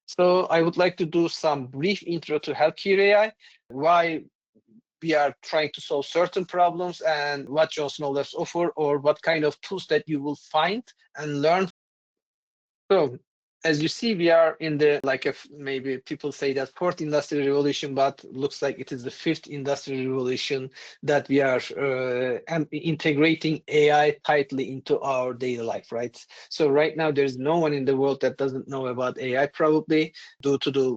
So I would like to do some brief intro to healthcare AI, why we are trying to solve certain problems and what Johnson Labs offer, or what kind of tools that you will find and learn. So as you see, we are in the, maybe people say that fourth industrial revolution, but looks like it is the fifth industrial revolution that we are integrating AI tightly into our daily life, right? So right now, there's no one in the world that doesn't know about AI, probably due to the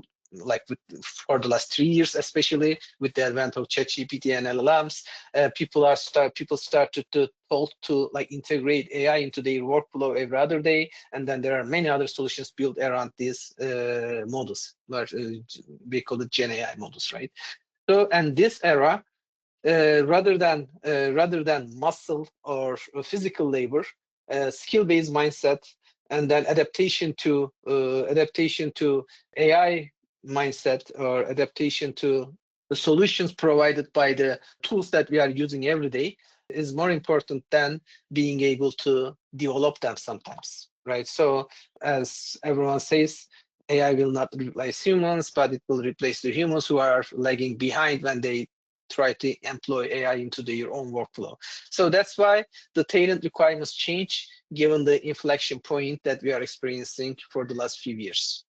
for the last 3 years, especially with the advent of ChatGPT and LLMs, people started to talk to integrate AI into their workflow every other day, and then there are many other solutions built around these models, we call it Gen AI models, right? So, and this era, rather than muscle or physical labor, skill-based mindset, and then adaptation to AI mindset, or adaptation to the solutions provided by the tools that we are using every day, is more important than being able to develop them sometimes, right? So as everyone says, AI will not replace humans, but it will replace the humans who are lagging behind when they try to employ AI into their own workflow. So that's why the talent requirements change given the inflection point that we are experiencing for the last few years.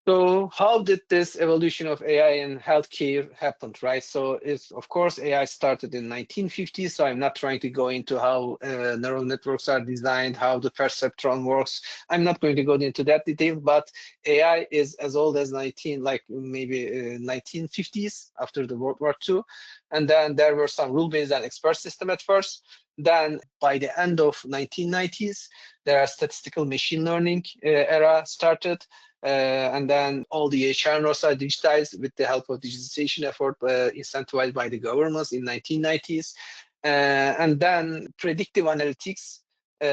So how did this evolution of AI in healthcare happen, right? So it's, of course, AI started in 1950s, so I'm not trying to go into how neural networks are designed, how the perceptron works. I'm not going to go into that detail, but AI is as old as 1950s, after the World War II. And then there were some rule-based and expert system at first. Then by the end of 1990s, there are statistical machine learning era started. And then all the HR nodes are digitized with the help of digitization effort incentivized by the governments in 1990s. And then predictive analytics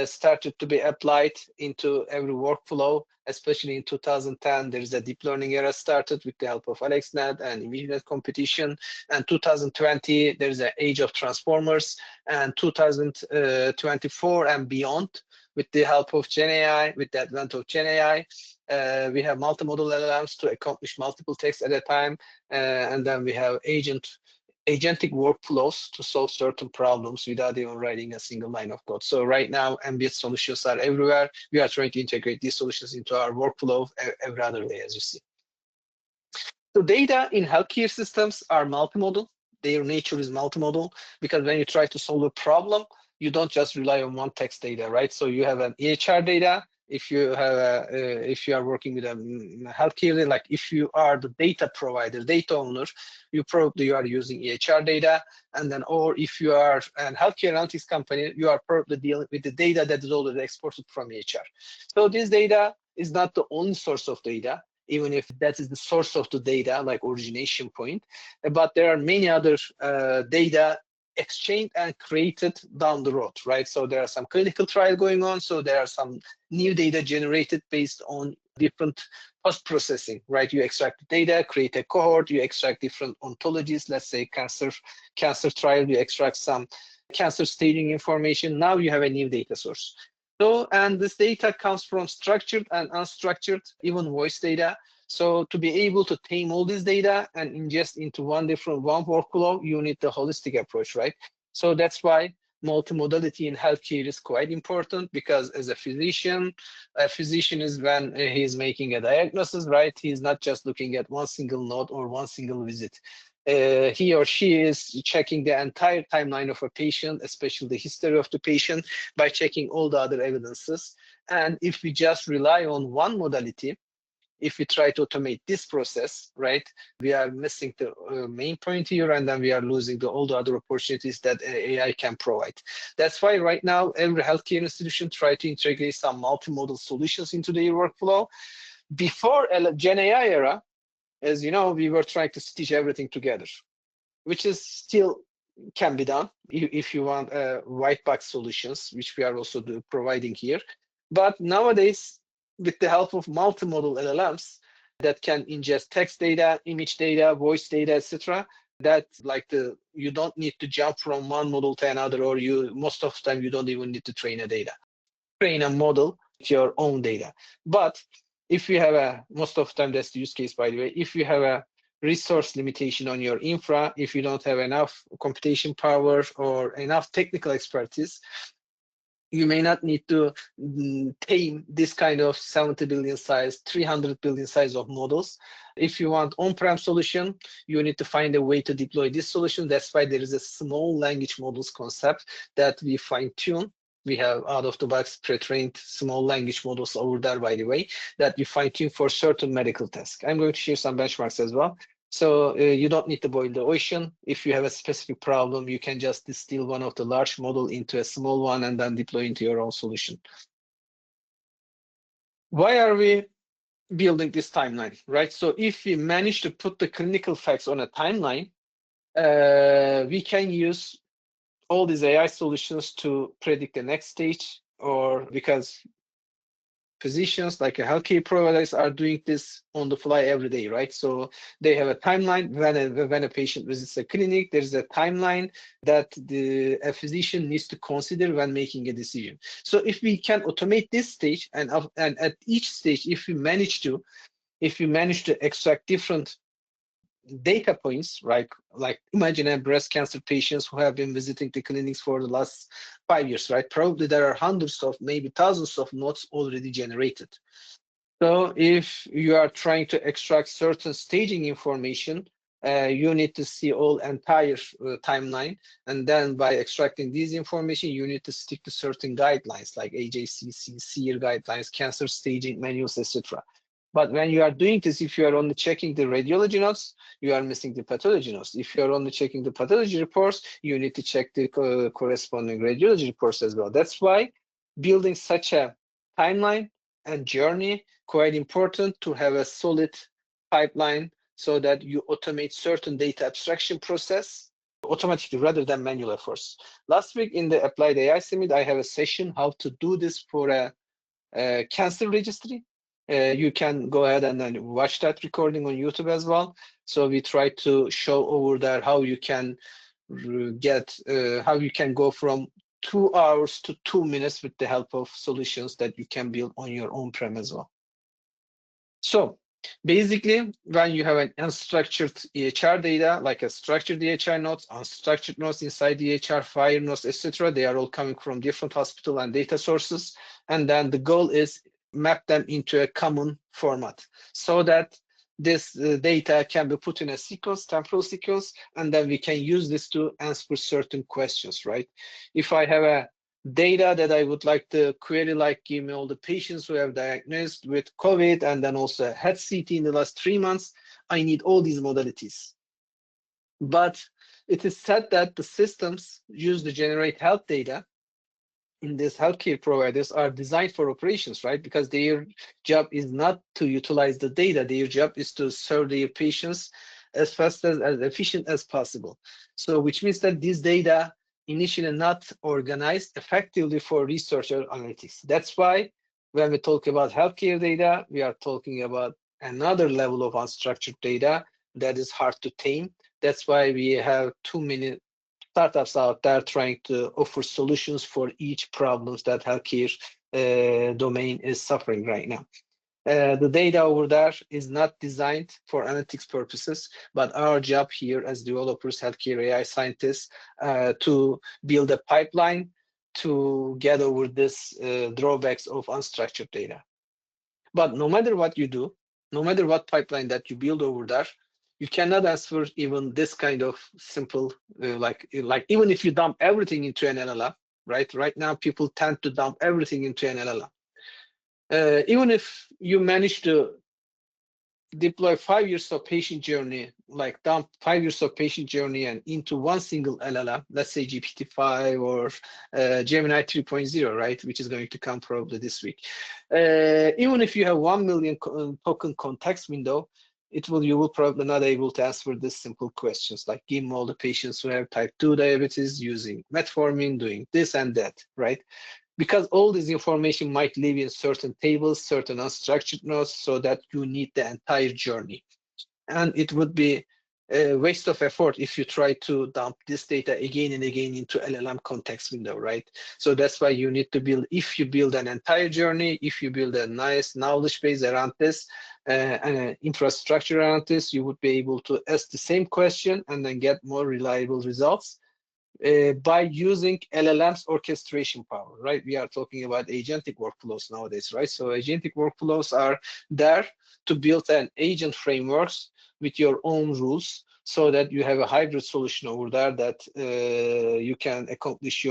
started to be applied into every workflow, especially in 2010. There is a deep learning era started with the help of AlexNet and ImageNet competition. And 2020, there is an age of transformers. And 2024 and beyond, with the help of Gen AI, with the advent of Gen AI, we have multimodal LLMs to accomplish multiple tasks at a time, and then we have agentic workflows to solve certain problems without even writing a single line of code. So right now, ambient solutions are everywhere. We are trying to integrate these solutions into our workflow every other day, as you see. So data in healthcare systems are multimodal. Their nature is multimodal, because when you try to solve a problem, you don't just rely on one text data, right? So you have an EHR data. If you have if you are working with a healthcare, like if you are the data provider, data owner, you probably are using EHR data. And then, or if you are a healthcare analytics company, you are probably dealing with the data that is already exported from EHR. So this data is not the only source of data, even if that is the source of the data, like origination point. But there are many other data exchanged and created down the road, right? So there are some clinical trial going on. So there are some new data generated based on different post-processing, right? You extract the data, create a cohort, you extract different ontologies, let's say cancer trial, you extract some cancer staging information. Now you have a new data source. So, and this data comes from structured and unstructured, even voice data. So to be able to tame all this data and ingest into one workflow, you need the holistic approach, right? So that's why multimodality in healthcare is quite important, because as a physician is when he's making a diagnosis, right? He's not just looking at one single node or one single visit. He or she is checking the entire timeline of a patient, especially the history of the patient, by checking all the other evidences. And if we just rely on one modality, if we try to automate this process, right, we are missing the main point here, and then we are losing all the other opportunities that AI can provide. That's why right now, every healthcare institution try to integrate some multimodal solutions into their workflow. Before Gen AI era, as you know, we were trying to stitch everything together, which is still can be done if you want white box solutions, which we are also providing here. But nowadays, with the help of multimodal LLMs that can ingest text data, image data, voice data, etc., that you don't need to jump from one model to another, or most of the time you don't even need to train a model with your own data. But if you have a, most of the time that's the use case, by the way, if you have a resource limitation on your infra, if you don't have enough computation power or enough technical expertise, you may not need to tame this kind of 70 billion size, 300 billion size of models. If you want on-prem solution, you need to find a way to deploy this solution. That's why there is a small language models concept that we fine tune. We have out-of-the-box pre-trained small language models over there, by the way, that we fine tune for certain medical tasks. I'm going to share some benchmarks as well. So you don't need to boil the ocean. If you have a specific problem, you can just distill one of the large model into a small one and then deploy into your own solution. Why are we building this timeline, right? So if we manage to put the clinical facts on a timeline, we can use all these AI solutions to predict the next stage, or because physicians like healthcare providers are doing this on the fly every day, right? So they have a timeline. When a patient visits a clinic, there's a timeline that a physician needs to consider when making a decision. So if we can automate this stage, and at each stage, if we manage to extract different data points, right? Like imagine a breast cancer patients who have been visiting the clinics for the last 5 years, right? Probably there are hundreds of, maybe thousands of notes already generated. So if you are trying to extract certain staging information, you need to see all entire timeline, and then by extracting these information, you need to stick to certain guidelines like AJCC, SEER guidelines, cancer staging manuals, etc. But when you are doing this, if you are only checking the radiology notes, you are missing the pathology notes. If you are only checking the pathology reports, you need to check the corresponding radiology reports as well. That's why building such a timeline and journey quite important to have a solid pipeline so that you automate certain data abstraction process automatically rather than manual efforts. Last week in the Applied AI Summit, I have a session how to do this for a cancer registry. You can go ahead and then watch that recording on YouTube as well. So we try to show over there how you can how you can go from 2 hours to 2 minutes with the help of solutions that you can build on your on-prem as well. So basically, when you have an unstructured EHR data, like a structured EHR nodes, unstructured nodes inside the EHR, fire nodes, etc., they are all coming from different hospital and data sources. And then the goal is map them into a common format so that this data can be put in a sequence, temporal sequence, and then we can use this to answer certain questions, right? If I have a data that I would like to query, like give me all the patients who have diagnosed with COVID and then also had CT in the last 3 months, I need all these modalities. But it is said that the systems used to generate health data in these healthcare providers are designed for operations, right? Because their job is not to utilize the data. Their job is to serve their patients as fast as efficient as possible. So which means that this data initially not organized effectively for research or analytics. That's why when we talk about healthcare data, we are talking about another level of unstructured data that is hard to tame. That's why we have too many startups out there trying to offer solutions for each problems that healthcare domain is suffering right now. The data over there is not designed for analytics purposes, but our job here as developers, healthcare AI scientists, to build a pipeline to get over this drawbacks of unstructured data. But no matter what you do, no matter what pipeline that you build over there, you cannot answer even this kind of simple, like even if you dump everything into an LLM, right? Right now, people tend to dump everything into an LLM. Even if you manage to deploy 5 years of patient journey, like dump 5 years of patient journey and into one single LLM, let's say GPT-5 or Gemini 3.0, right, which is going to come probably this week. Even if you have 1 million token context window, you will probably not able to answer these simple questions, like give me all the patients who have type 2 diabetes using metformin, doing this and that, right? Because all this information might live in certain tables, certain unstructured nodes, so that you need the entire journey. And it would be waste of effort if you try to dump this data again and again into LLM context window, right? So that's why you need to build, if you build an entire journey, if you build a nice knowledge base around this, and an infrastructure around this, you would be able to ask the same question and then get more reliable results by using LLMs orchestration power, right? We are talking about agentic workflows nowadays, right? So agentic workflows are there to build an agent frameworks with your own rules so that you have a hybrid solution over there that you can accomplish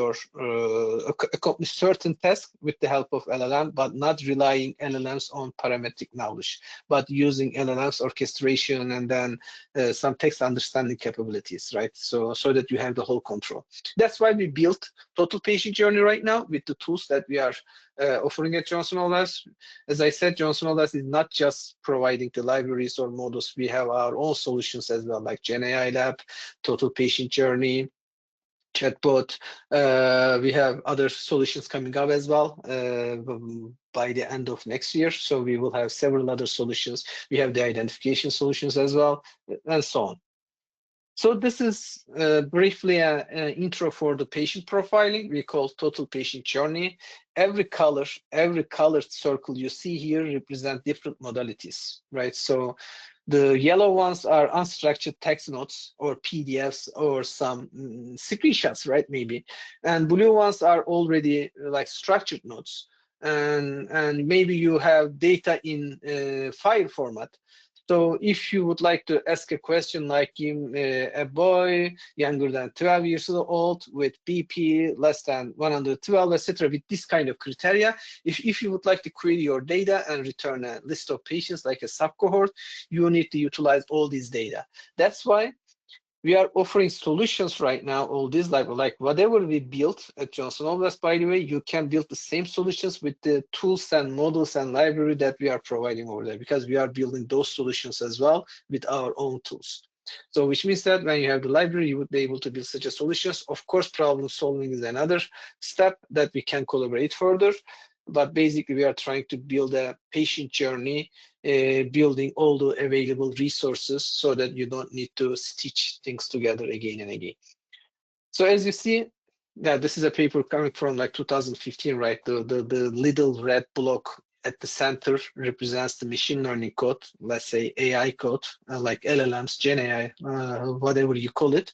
accomplish certain tasks with the help of LLM, but not relying LLMs on parametric knowledge, but using LLMs orchestration and then some text understanding capabilities, right? So that you have the whole control. That's why we built total patient journey right now with the tools that we are offering at Johnson Controls. As I said, Johnson Controls is not just providing the libraries or models. We have our own solutions as well, like Gen AI Lab, total patient journey, chatbot. We have other solutions coming up as well by the end of next year. So we will have several other solutions. We have the identification solutions as well, and so on. So this is briefly an intro for the patient profiling. We call total patient journey. Every colored circle you see here represent different modalities, right? So the yellow ones are unstructured text notes or PDFs or some screenshots, right? Maybe. And blue ones are already like structured notes. And maybe you have data in file format. So if you would like to ask a question like a boy younger than 12 years old with BP less than 112, etc., with this kind of criteria, if you would like to query your data and return a list of patients like a subcohort, you need to utilize all these data. That's why we are offering solutions right now, all these like whatever we built at Johnson Controls, by the way, you can build the same solutions with the tools and models and library that we are providing over there, because we are building those solutions as well with our own tools. So which means that when you have the library, you would be able to build such a solutions. Of course, problem solving is another step that we can collaborate further. But basically, we are trying to build a patient journey, building all the available resources so that you don't need to stitch things together again and again. So as you see, this is a paper coming from like 2015, right? The little red block at the center represents the machine learning code, let's say AI code, like LLMs, Gen AI, whatever you call it.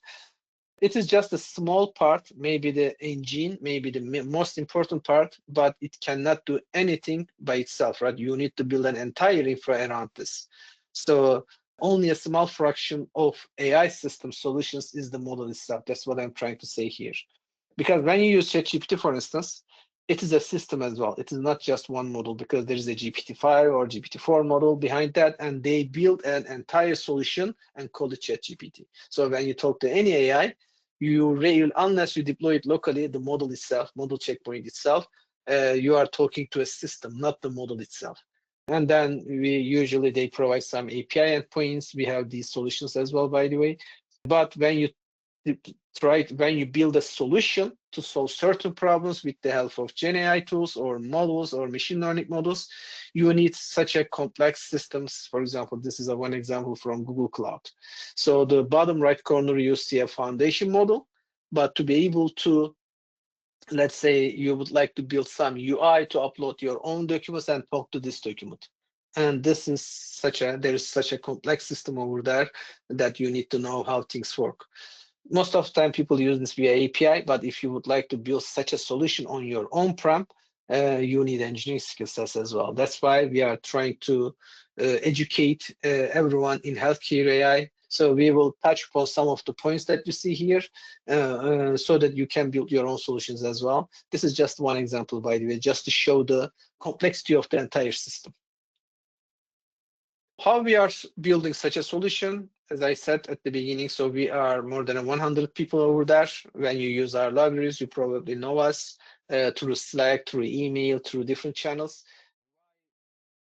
It is just a small part, maybe the engine, maybe the most important part, but it cannot do anything by itself, right? You need to build an entire infra around this. So only a small fraction of AI system solutions is the model itself. That's what I'm trying to say here. Because when you use ChatGPT, for instance, it is a system as well. It is not just one model, because there is a GPT-5 or GPT-4 model behind that, and they build an entire solution and call it ChatGPT. So when you talk to any AI, unless you deploy it locally, the model itself, model checkpoint itself, you are talking to a system, not the model itself. And then they provide some API endpoints. We have these solutions as well, by the way. But when you build a solution to solve certain problems with the help of Gen AI tools or models or machine learning models, you need such a complex systems. For example, this is one example from Google Cloud. So the bottom right corner, you see a foundation model, but to be able to, let's say you would like to build some UI to upload your own documents and talk to this document. And this is there is such a complex system over there that you need to know how things work. Most of the time people use this via API, but if you would like to build such a solution on your on-prem, you need engineering skill sets as well. That's why we are trying to educate everyone in healthcare AI. So we will touch upon some of the points that you see here so that you can build your own solutions as well. This is just one example, by the way, just to show the complexity of the entire system. How we are building such a solution, as I said at the beginning, so we are more than 100 people over there. When you use our libraries, you probably know us through Slack, through email, through different channels.